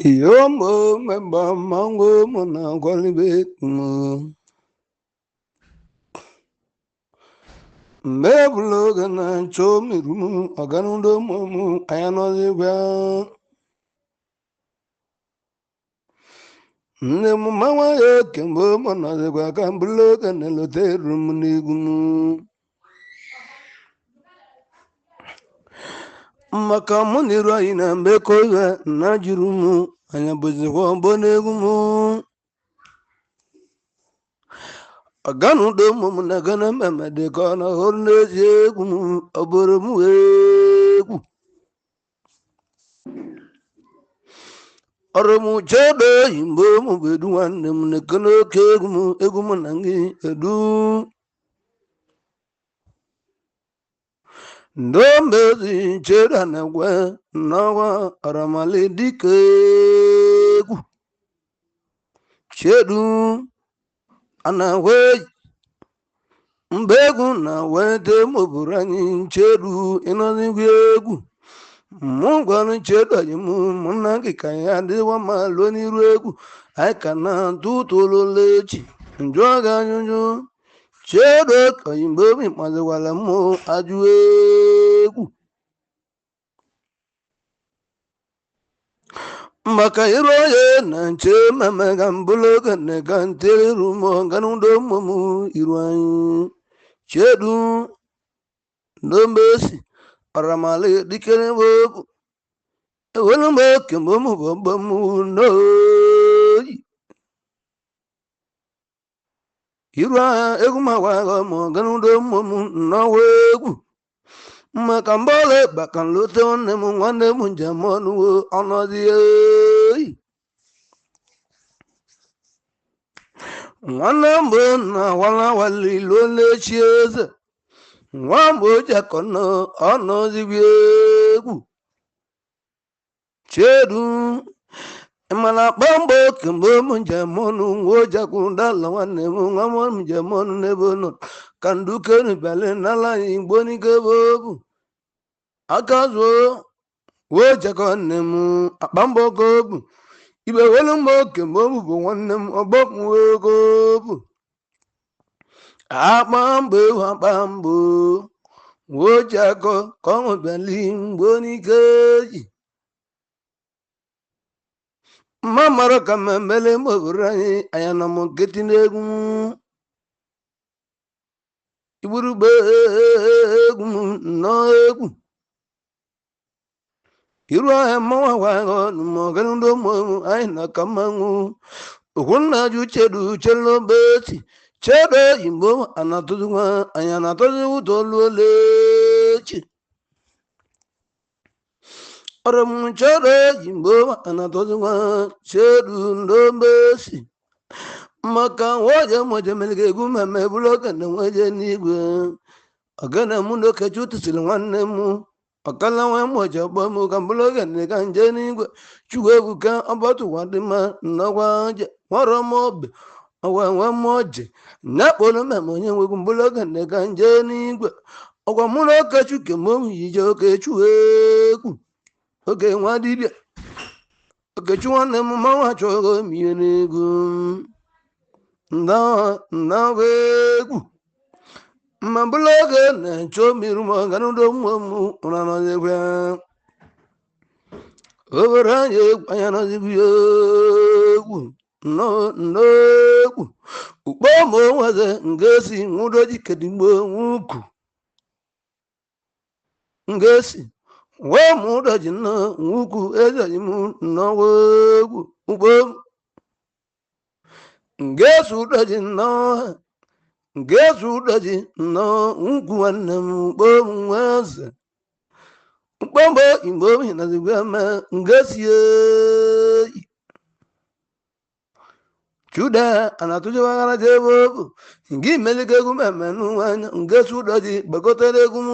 Yomo memba mango mona kwalibe mo meblo gana chomi rumu aganundo momu ayano zebya ne mu mama ye kembo mona zebya kambulo gana lote rumu nigumu makamuni raina mbeko ya najirumu anyabuzi kwa bonegumu aganu domo munagana mama de kana horne jegu aboromu egu oromu chede imbo mu bedu wanne munekano kegu egu munangi edu ndombe zi cheda na gwe nawa aramale dikegu chedu anawe mbegu na wete moburanyi chedu inozingwegu mungwanu chedu ajimu munangi kayandi wa maloni rwegu aikana tutulu lechi njwaga nyunju chedu kayimbomi mazi wala mu ajuegu makairo ye na nche mamagambulo kane kanteri rumo ganundo momu irwanyi chedu ndombesi aramale dikene bobu ewelumbo kembomu bombomu noyi irwa eguma wago mo ganundo momu nawegu makambole bakan lote one mu nwanne mu njamonu wo ọnọdụ nwanne mbụ na wala wali lole chi eze nwa mbụ jakọnọ ọnọdụ egwu chedu mana kpambo kemgbe mu njamonu wo jakundala nwanne m nwa m njamonu n'ebe nọ ka ndukenu bịale n'ala igbo n'ike bobu akazuo wo jakọ nne m akpambo kobu ibe welu mgbe oke mgbe obu bụ nwanne m ọgbọpụ ego bụ akpambo ewu akpambo wo jakọ ka ọ nwebịali mgbe onike ji mma mara ka mmemmele mgboburu anyị anya na m nkịtị n'egwu igburugbe egwu m nnọọ egwu iru ahịa mmanwa waghọ n'ụmụọgana ndị ụmụ anyị na ka mmanwụ okwunna ju chedu chelobeti chedo yimbo anatụzụnwa anyị anatụzụ ụtọ oluolechi ọrọm chedo yimbo anatụzụnwa chedu ndombesi maka nwaje mojemelga egwu mmemme bụrụ ogene nweje n'igwe ogene mụ na okechi ụtụsiri nwanne m ọkala nwa mmoja ọgbọmụ ka mbụrụ ogene ka nje n'igwe chukwu ebuka ọbọtụwadịma nnọgwa je nwọrọ m obe ọwa nwa mmoje nyakpụrụ mmemme onye nwegwu mbụrụ ogene ka nje n'igwe ọgwa mụ na okechu kemohu yije okechu egwu oge nwa dibịa okechu nwanne m mmanwụ achọghị omie n'egwu ndawa egwu mma bụrụ oge na-eche omiru ma ọganudo mmụmụ ụra nọzikwa obere anya egwu anya nọzikwa egwu nnọegwu ukpo ma onweze ngesi nwudoji kedigbo nwuku ngesi wee ma ụdoji nnọ nwuku ezoji m nnọwa egwu ukpo ngesi ụdoji nnọọ ngezu ụdoji nnọọ ngwu nwanne m ukpo nweze mkpọmbo igbo hinazigwe me ngesi eyi chude anatụjewagara jebe obu ngi melike egwu mmemme nwanya ngesi ụdoji gbagotere egwu m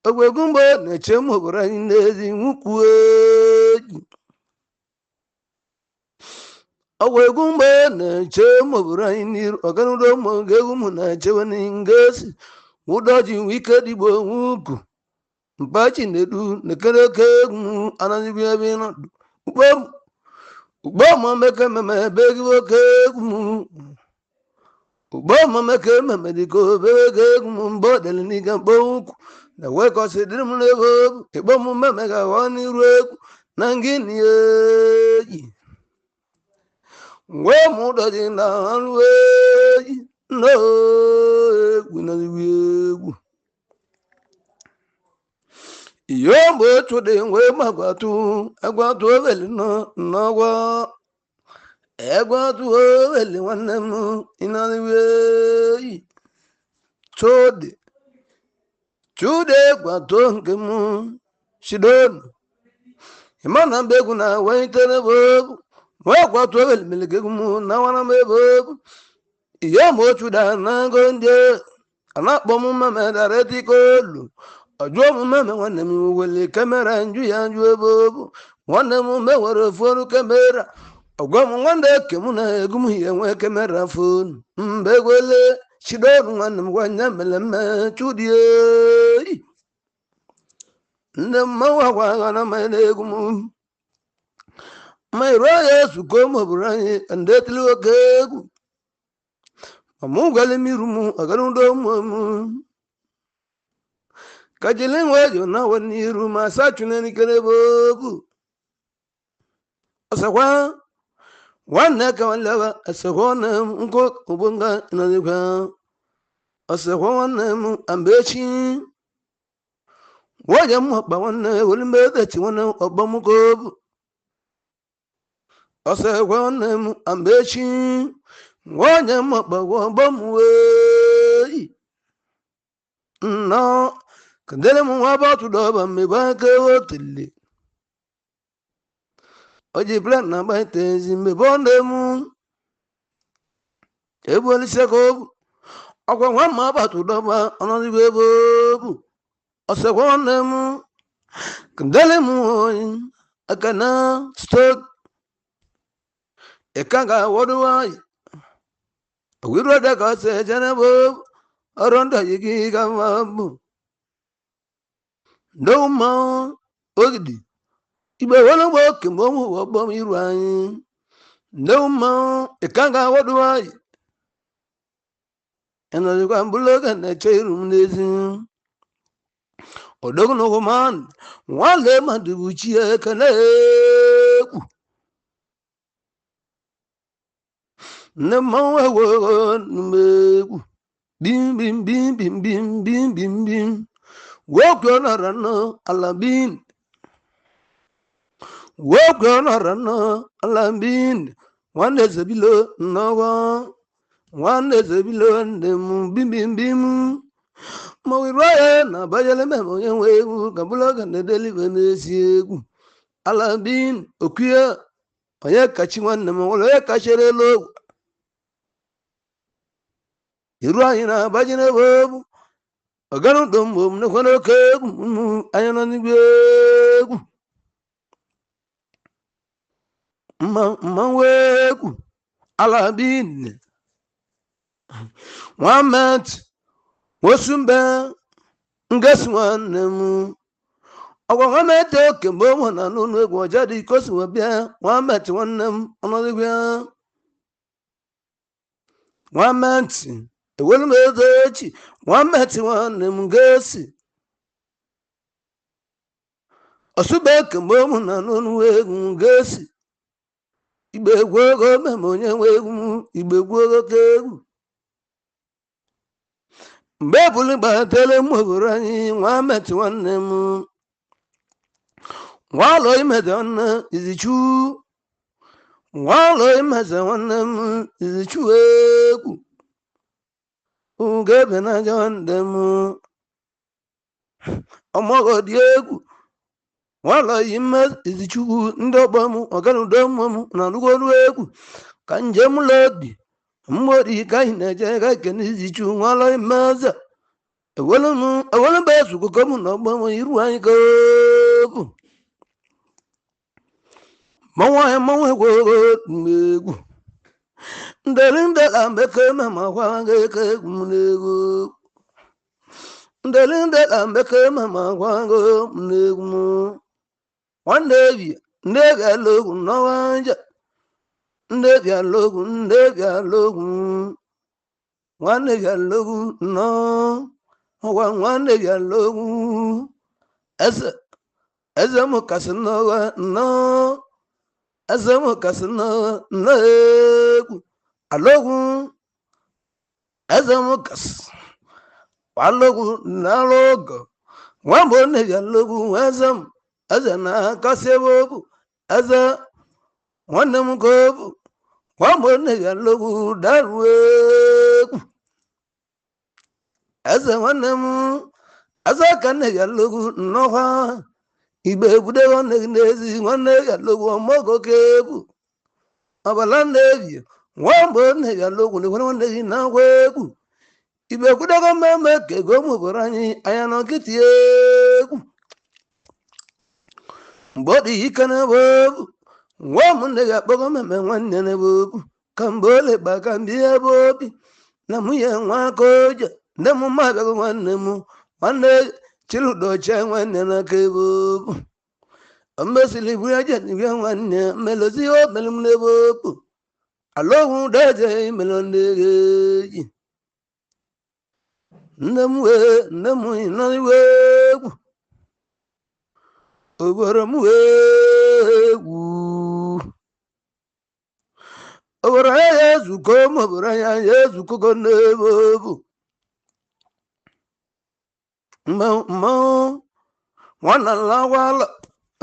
ogwe egwu mgbe na-eche m obodo anyị n'ezi nwukwu eji ọgwa egwu mgbe na-eche m obodo anyị n'iru ọganudo ụmụ ga egwu m na-echewe ngesi ụdoji wike digbo nwuku mpachi na-edu nekereke egwu anazigwe ebe nọdụ ukpo Ubama meke meme begi woke gumu. Ubama meke meme diko bege gumu mbodel ni gamboku. Na weko sidimu lego. Ibomu meme ga wani rueku. Nangini yeji. We muda jina alweji. No egu na egu. Yombo chude we magwatu. Agwatu veli no wa. Egwatu wele wanemu inaliwe chude gwatu nkemu shidonu imana mbegu na waitere bobu gwatu wele miligemu na wana mebobu iyo mo chuda na gonde anakpo mu meme dareti kolu ojo mu meme wanemu wele kamera nju ya nju bobu wanemu me were foru kamera ogwamu ngwanda kemuna egumu yenwe kamera phone mbegwele shidonu ngwana mgwanya meleme chudie ndemma wa na mele egumu mai roya sukomo buranye andetli okegu amugale mirumu agarundo mu kajelen wejo na waniru masachune ni kerebogu asakwa wana kawalawa asahona nko ubunga inazika asahona ambechi waja muhaba wana ulimbeza chiwana obamukobu asahona ambechi waja muhaba wabamuwe no kandele muhaba tudoba mbake wotili oji plan na baite zimbe bonde mu eboli seko akwa wama batu doba onodi bebo oseko nemu kandele mu akana stock ekanga wodwai wiro da ka se janebo aronda yigi gamabu ndoma ogdi ibe wala bo kembo mu bo miru anyi ndoma ekanga wodwai ena yuka mbuloga na cheiru mnezi odogo no man wale maduchi ekaleku nema wo numegu bim bim bim bim bim bim bim bim wokyo na rano alabin wokyo rano alabin wande zabilo nawa wande zabilo ndemu bim bim bim mawiraye na bayele memo yenwewu kabuloga nedeli venesiegu alabin okuya oye kachi wanne mo wala ye kacherelo iru anyị na bajine bobu oganu dombo mne kono kegu ayana nigegu mmanwegu alabin Muhammad wosumbe ngesi nwanne m ọgwa Muhammad kemgbe ụmụ na n'ụlọ egwu ọja dị ikosi webịa Muhammad nwanne m ọnọdụbịa Muhammad ewelu m ego echi Muhammad nwanne m ngesi ọsụbe kemgbe ụmụ na n'ụlọ egwu ngesi igbe egwu ego meme onye nwe egwu igbe egwu ego ka egwu mgbe ebuli gbatele m obodo anyị Muhammad nwanne m nwalo imeze nwanne izichu nwalo imeze nwanne m izichu egwu ugebe na nwanne m ọmọgọ dị egwu nwalo imeze izichu ndị ọgbọ m ọganudo m na alụgolu egwu ka njem lodi mmori ka anyị na-eje ga kene izichu nwalo imeze ewelu mbe ezugogo m na ọgbọ m iru anyị gobu mmanwụ egwu egwu ndeli ndela mbeke mama gwa ngeke egwu m n'egwu ndeli ndela mbeke mama gwa ngeke m n'egwu nwanne ebi ndị ga-elo egwu n'ọnwa nje ndebia logu nwanne bịa logu no ọgwa nwanne bịa logu eze m kasị n'ọwa no eze m kasị n'ọwa no egwu alogu eze m kasị alogu n'alogo nwambo nne bịa logu eze na-akasị ebe obu eze nwanne m ka obu nwambo nne bịa logu daru egwu eze nwanne m eze ka nne bịa logu nnọkwa igbe ebude nwanne gị n'ezi nwanne bịa logu ọmọgo ka egwu ọbala nnebi nwambo nne bịa logu n'ekwere nwanne gị na-agwa egwu igbe ekwudego mmemme ka ego m bụrụ anyị anya na nkịtị egwu mgbe ọ dị ike n'ebe obu nwa ụmụnne gị akpọgo mmemme nwanne n'ebe obu ka mgbe ole gba ka mbi ebe obi na nwunye nwa aka oje ndị m mma abịago nwanne chiludoche nwanne n'aka ebe obu mmesili buru eje n'iwe nwanne melozi ihe omere m n'ebe obu alogwu daje imelo ndị eji nne m nọ iwe egwu obodo m egwu obodo anya ya ezukọ ma obodo anya ya ezukọgo n'ebe obu mmanwụ nwanna lagwala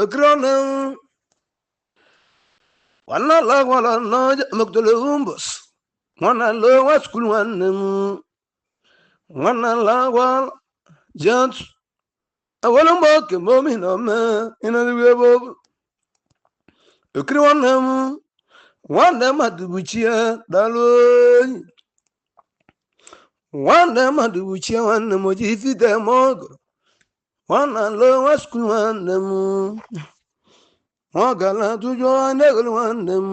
okiri ọnụ nwanna lagwala n'ọja mekutole umbos nwanna lo nwa skul nwanne m nwanna lagwala jantụ awolo mgbe oke mgbe omi na ome ịnọdụwe ebe obu okiri nwanne m nwanne mmadụ buchie dalụ oyi nwanne mmadụ buchie nwanne m oji ifite m ọgụ nwanna lo nwa skul nwanne m nwa gala tụjụọ na-egolu nwanne m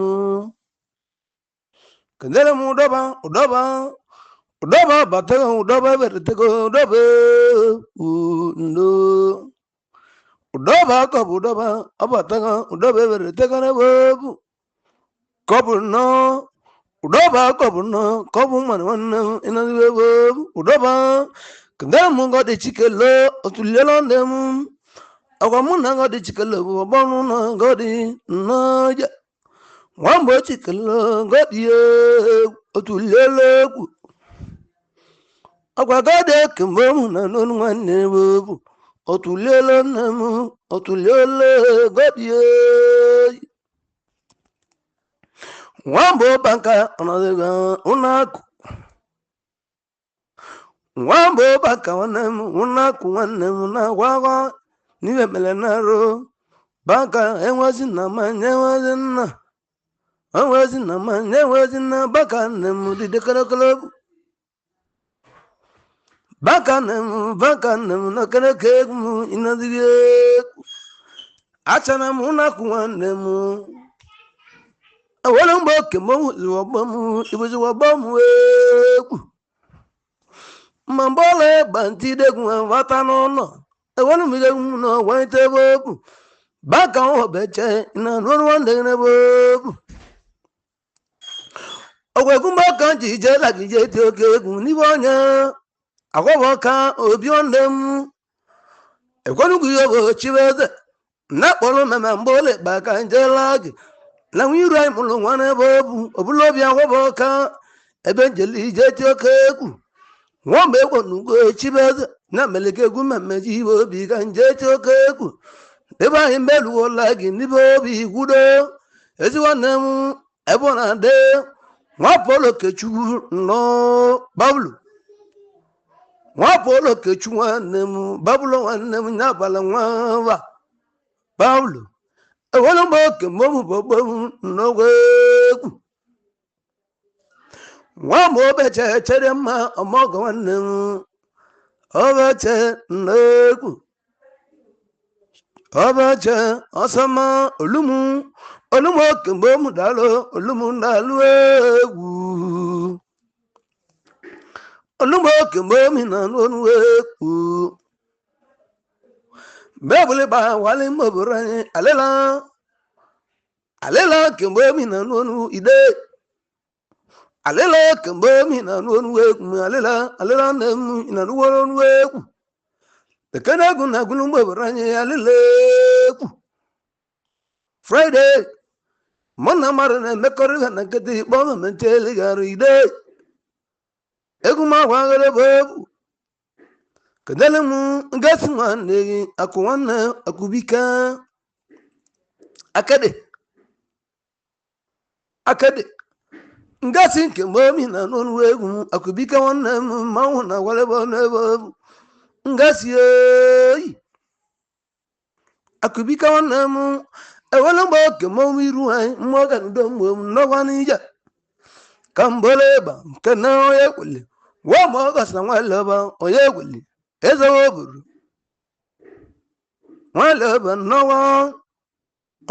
kedere m ụdọba batago ụdọba beretego ụdọba ndo ụdọba akọbụ ụdọba ọbatago ụdọba beretego n'ebe obu kọbụ nọ ụdọba akọbụ nọ kọbụ mmadụ nwanne m ịnọdụ ebe obu ụdọba kedere m ngọdị chikelo otulielo ndị m agwa mụ na ngọdị chikelo bụ ọgbọnụ nọ ngọdị nnọja nwamgbe chikelo ngọdị otulielo egwu agwa gọdị kemgbe mụ na n'onu nwanne m bụ otulielo nne m otulielo gọdị nwamgbe ụbanka ọnọdụga ụnọakụ nwamgbe ụbanka nwanne m ụnọakụ nwanne m na-agwa agwa n'ihe mere na-arụ banka enwezi na ma nyenwezi nna enwezi na ma nyenwezi nna baka nne m dịde kelekele baka nne m n'okereke egwu m ịnọdụghị egwu achara m ụnọakụ nwanne m ewere mgbe oke ibuziwa ọgbọ m egwu ma mgbe ọla ịgba ntị idegwu nwata n'ụlọ ewere m idegwu m n'ọgwa ite ebe obu baka ọbeche na n'ọrụ nwanne gị n'ebe obu ọgwa egwu mgbe ọka ji ije lagije eti oke egwu n'ibe onye agwọbọ ọka obi nwanne m ekwenugwu ihe bụ chiweze na kpọrọ mmemme mgbe ole ịgba ka njela gị na nwa iru anyị mụrụ nwa n'ebe obu ọbụla obi agwọbọ ọka ebe njeli ije eti oke egwu nwa mgbe ekwenugo chibeze na meleke egwu mmemme ji ibe obi ka nje eti oke egwu ebe anyị mbeluola gị n'ibe obi gwudo ezi nwanne m ebe ọ na-adị nwa polo kechukwu nọ babụlụ nwa polo kechukwu nwanne m babụlụ nwanne m nya agbala nwa babụlụ ewere mgbe oke mgbe m bụ ogbo m n'ogwe egwu nwa ma obeche chere mma ọmọgọ nwanne m obeche n'egwu obeche ọsọma olumu oke mgbe m dalụ olumu ndalụ egwu olumu oke mgbe m na-alụ ọnụ egwu mgbe ọbụla gba wali mgbe obodo anyị alịla alela kemgbe mi na n'onu ide alela kemgbe mi na n'onu egwu alela na emu na n'onu egwu ekene egwu na agụlụ mgbe bụrụ anyị alela egwu Friday mụ na mmadụ na-emekọrọ ha na nkịtị ikpọ mmemme eligara ide egwu m agwa aghere bụ egwu kedele m ngasi nwanne gị akụ nwanne akụbika akede ngasi nke mgbe omi na n'ọnụ egwu akụbika nwanne m mmanwụ na agwalebe ọnụ ebe ọbụ ngasi oyi akụbika nwanne m ewele mgbe oke mmọnwụ iru anyị mmụọ ga ndo mgbe m nọkwa n'ije ka mbole ịba nke na onye kwele wa ma ọ gasị na nwale ọba onye kwele ezewe oburu nwale ọba nnọwa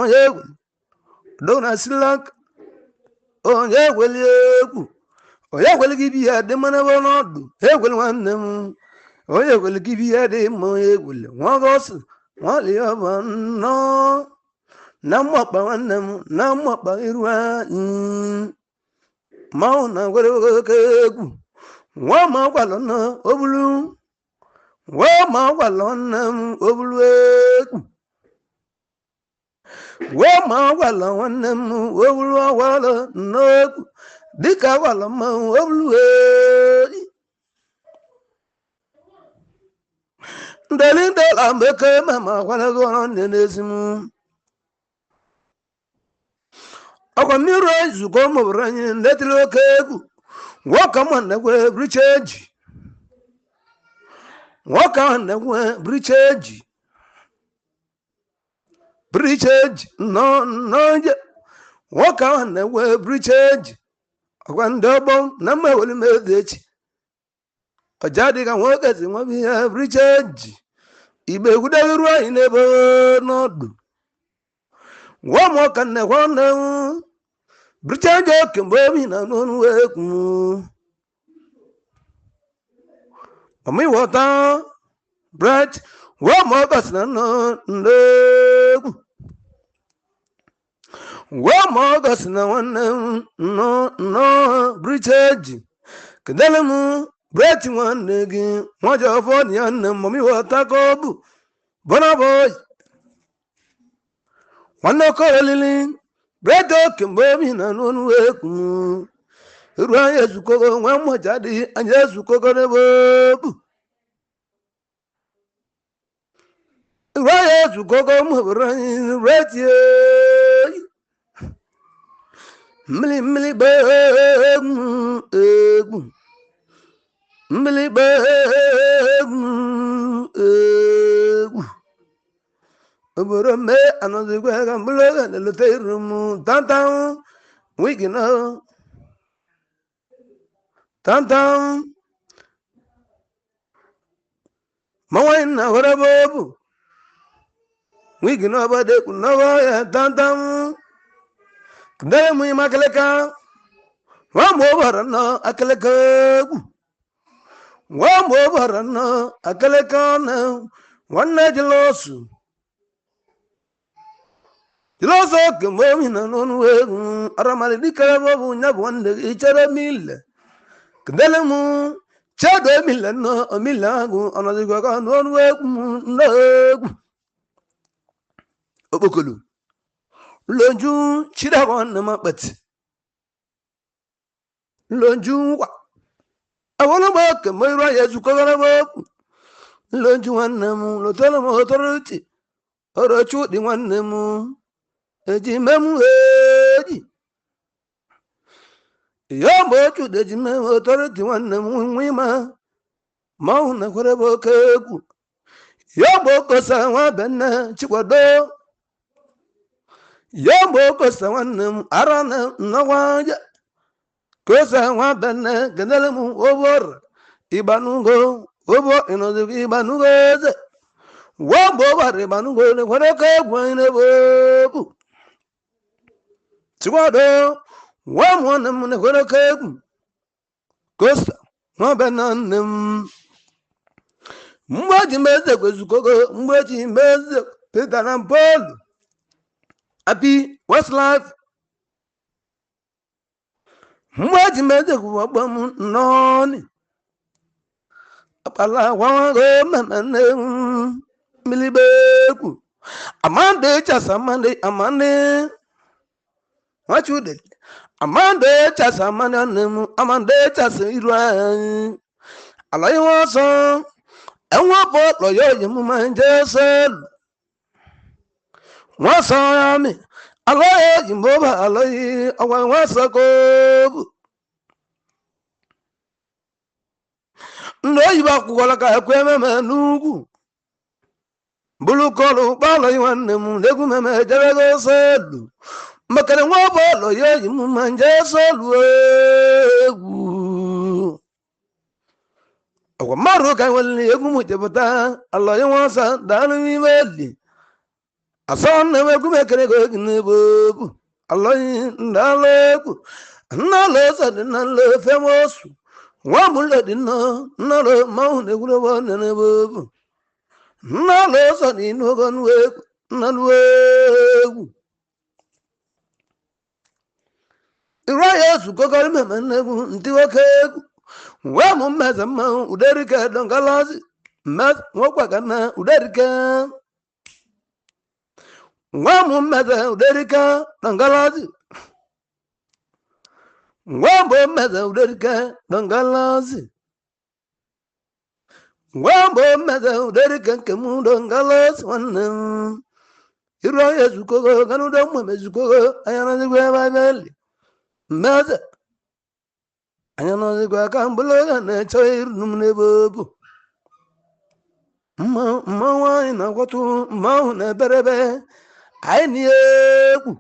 onye kwele do na silak onye kwele egwu onye kwele gị bi ya dị mana bụ n'ọdụ ekwele nwanne m onye kwele gị bi ya dị mma onye kwele nwa gọsị nwale ọba nnọọ na mmakpa nwanne m na mmakpa iru anyị mmanwụ na gwere oke egwu nwa ma gwalọ na obulu nwa ma gwalọ nne m obulu egwu nwa ma gwalọ nwanne m obulu ọgwalọ n'egwu dịka gwalọ mmanwụ obulu egwu ndeli ndela mbeke ma gwalọ gọrọ nne n'ezi m ọkwa mmiri nzukọ mụbụrụ anyị ndetịrị oke egwu nwoke ahụ na-ekwe bricheji nọje nwoke ahụ na-ekwe bricheji ọkwa ndị ọgbọ na mma eweli mezi echi ọja dịka nwoke si nwebi ihe bricheji igbe egwudegiru anyị n'ebe n'ọdụ nwa m ọka nnekwa nne m bricheji oke mgbe obi na n'ọnụ egwu ọmịwọta bret nwa m ọka si na ndegwu nwa m ọka si na nwanne m nọ bricheji kedele m bret nwanne gị nwaji ọfọ dị ya nne m ọmịwọta ka ọ bụ bọnabọị nwanne ọkọ olili bred oke mgbe obi na n'ọnụ egwu iru anyị ezukogo nwa mmaja adịghị anyị ezukogo n'ebe obu iru anyị ezukogo mụbụrụ anyị retie mmiri egwu mmiri egwu obodo mee anọzigwe ga mgbụrụ oge na-eleta iru m tantan wigi na tantan ma nwanyị na were ebe ọ bụ wigi na ọba dekwu n'ọba ya tantan kudere m ime akịlịka nwa mgbe ọ bara nnọọ akịlịka egwu nwa mgbe ọ bara nnọọ akịlịka na nwanne jilọsụ Iloso kemgbe omi na n'ọnụ egwu aramali dịkara bụ nya bụ nwanne gị chere mile kedele m chedo emile nọ omile agụ ọnọdụgwa ka n'ọnụ egwu n'egwu okpokolo loju chidakwa nne m akpati loju nkwa awologbo kemgbe iru anyị ezukọgara m okwu loju nwanne m lotara m otoroti orochu dị nwanne m eji memu eji ya mgbe ochu deji memu otoroti nwanne m nwa ịma ma ọhụ na kwere bụ oke egwu ya mgbe okosa nwa benne chikwado ya mgbe okosa nwanne m ara na nnọkwa aja kosa nwa benne genele m obor ịgbanugo obo ịnọdụgo ịgbanugo eze wa mgbe ọ bara ịgbanugo kwere oke egwu anyị n'ebe okwu chikwado nwa m nwanne m na-ekwere oke egwu kosta nwa benne nne m mgbe ji meze kwezukogo mgbe ji meze Peter na Paul Happy Westlife. Mwaji mede kuwabamu noni. Apala wango mamane milibeku. Amande chasa amande. What you did? Amande chasa amande chasa irwa. Alayi waso. Enwa pot lo yo yimu manjesel. Waso yami. Alayi jimboba alayi awan wasa kobu. Ndo yiba kukola ka kweme menugu. Bulu kolu balo yiwane mu legu meme jabego selu. Makane wabo lo yo yimu manjeselu egu. Awa maru kan wali egu mujabata. Allah yiwasa danu mimeli. Asan newe gume kene go gine bobu. Allah ndaleku. Nalo sa dinalo femosu. Wamula dinno nalo maune gule wane bobu. Nalo sa dino ganwe nalwegu. Iraya su kokari memenegu ntiwa kegu. Wamu meza mau uderike dongalazi. Mez mwokwa kana uderike. Wamu meza uderike dongalazi. Wambo meza uderike dongalazi. Wambo meza uderike kemu dongalazi wane. Iraya su kokari kanu damu mezukogo ayana zigwe babeli. Meza ayana zigwe kambuloga ne choir numne bobu. Mwa ina watu maune berebe aini egu.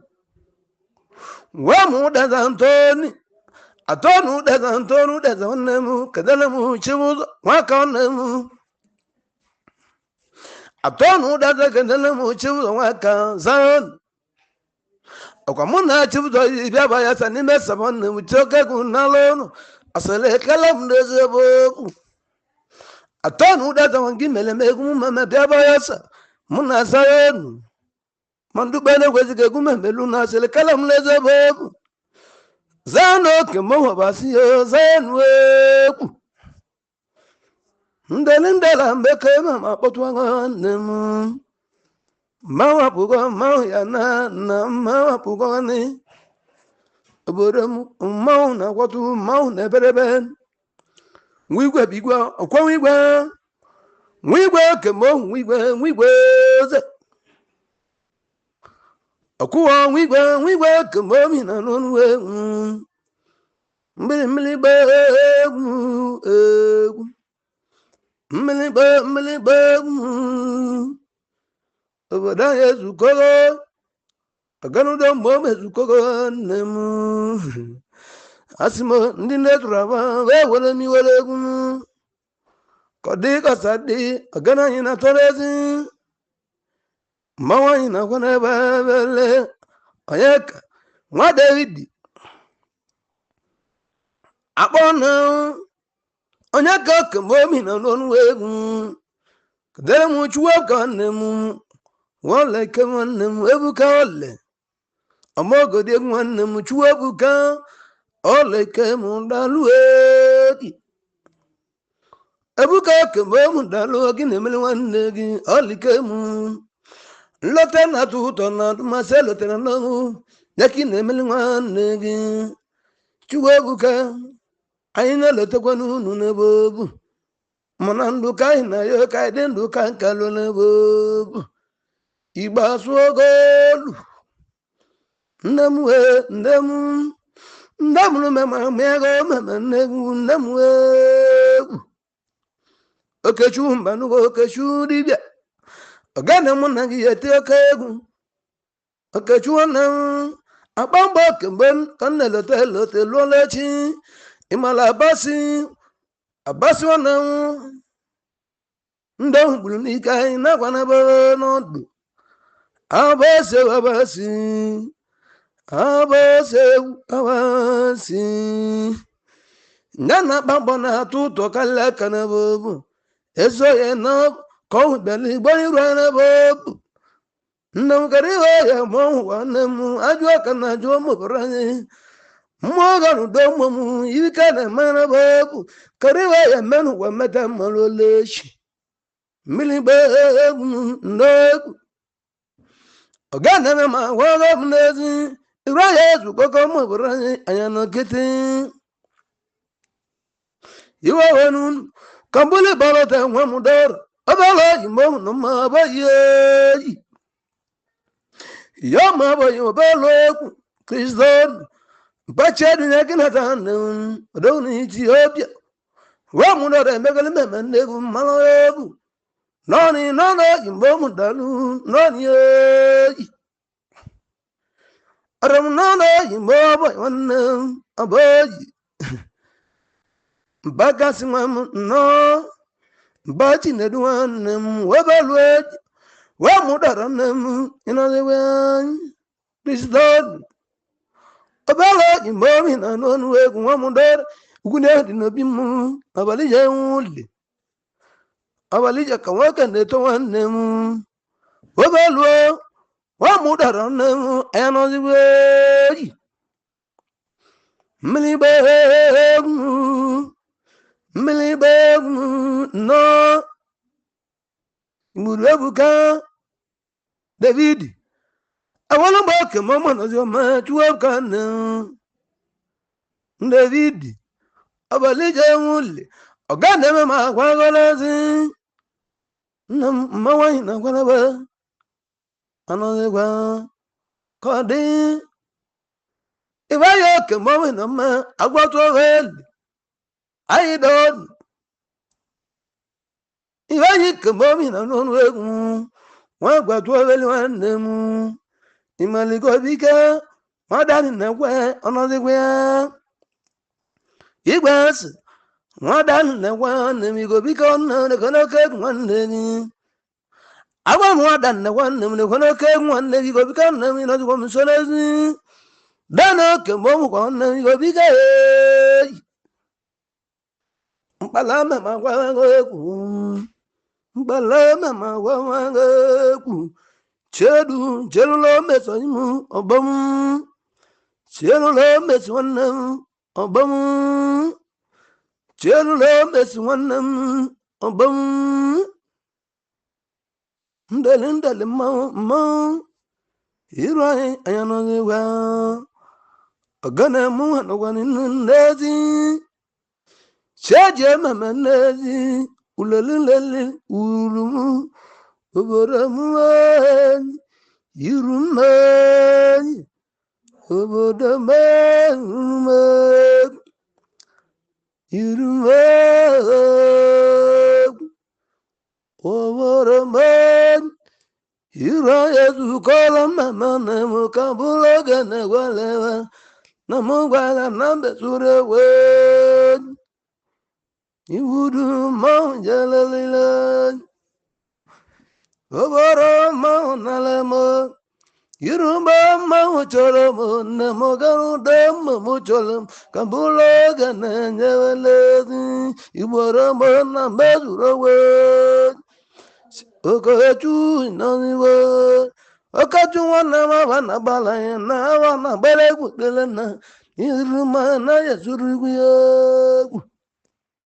Wamu deza Antoni Atonu deza Antonu deza onemu kadalemu chibuzo waka onemu. Atonu deza kadalemu chibuzo waka zan. Okwa muna chibuzo ibiaba yasa nimesa onemu choke kunalono. Asale kalam deza boku. Atonu deza wangi melemegu mama biaba yasa. Muna zan. Mandu bene kwezike kumembelu nasele kalam deza boku. Zano kemo basiyo zanweku. Ndela mbeke mama potwanga nemu. Mawa pugo mawa yana na mawa pugo ni. Oboremu mawa na watu mawa na berebe. Wigwe bigwa okwa wigwe. Wigwe kemo wigwe ze. Okuwa wigwe kemo mina nonwe. Mbili begu egu. Mbili begu. Obada yesu kogo. Aganu da mbome yesu kogo nemu. Asimo ndine turaba wele mi wele egu. Kodika sadi agana ina torezi. Mawa ina kone babele. Oyeka mwa David. Abona onyaka kembomi na nonwegu. Kadere mu chuwa kanemu. Wale kemanemu ebuka ole. Amogo de gwanemu chuwa buka. Ole kemunda luegi. Ebuka kembomu luegi nemele wanegi. Ole kemu. Lote na tuto na maselo tena nangu. Yaki nemele wanegi. Chuwa buka. Aina lote kwa nunu nebobu. Manandu kaina yo kaidendu kankalo nebobu. Iba suogolu. Ndamwe ndamu. Ndamu mema mego mema negu ndamwe. Okechumba nugo okechudibia. Ogane munagi yete okegu. Okechuana. Abamba kemben kanne lote lolechi. Imala abasi wana ndo bulu nika ina kwana bono abasi nana bambona tuto kala kana bobu eso ye no ko beli boni rana bobu Nam kariwa ya mo wanemu ajwa kana jo mo brani mo ganu do mo mu yika na mana babu kariwa ya menu wa mata maloleshi mili babu ndo ogana na ma wa ga mnezi ira yesu koko mo brani ayana kete iwa wanun kambule balata wa mudar abala yimo no ma baye Yama boy balo Kriston Bachadu Nakinatan Doni Ethiopia Ramuna Megal Memegu Malabu Noni Nana Yimbomudalu Noni Aramnana Yimboba one Aboy Bagasimam no Bachi Neduan Wabalwed Wamudaranam in other way Kriston Abala imbomi na non we kumamudar ukune dinobimu abalija uli abalija kawaka neto wanemu wabalwa wamudaranemu enoziwe milibegu no imulwebuka David awala mbake mama nazima tuwakana David abalija muli ogane mama kwagolazi na mawai na kwanaba anozegwa kodi ibayo ke mama na ma agwato heli aidon ibayi ke mama na nonwegu wagwato heli wanemu Imaligo bika Madani Nawa Another Igwas Madani Nawa Nemigo bika on the Konoke one day. I want more than the one name the Konoke one day you go become another woman so lazy. Dano can move on and go bika Balama Balama Mawago Chedu, Jello Messam, Obam, Jello Messam, Obam, Jello Messam, Obam, Delinda Lemma, here I am on the well. A gunner moon, no one in Nazi, Shajem and Nazi, Ulali, Ulu. Ubaraman, Yuruman, Ubaraman, Yuruman, Ubaraman, Yuraya to call a mamma, Namukabulaga, Nawala, Namugala, number to the word. You would do Mount Jalalilan. Oboro Nalamo, Yurumba Maucholamo, Namogano Dam Mucholam, Kambula Gananja, Iboramo Nambazura word, Okachu, Naniwa, Okachu one Namavana Balaya, Navana Belegutelana, Irumana Yasuruya.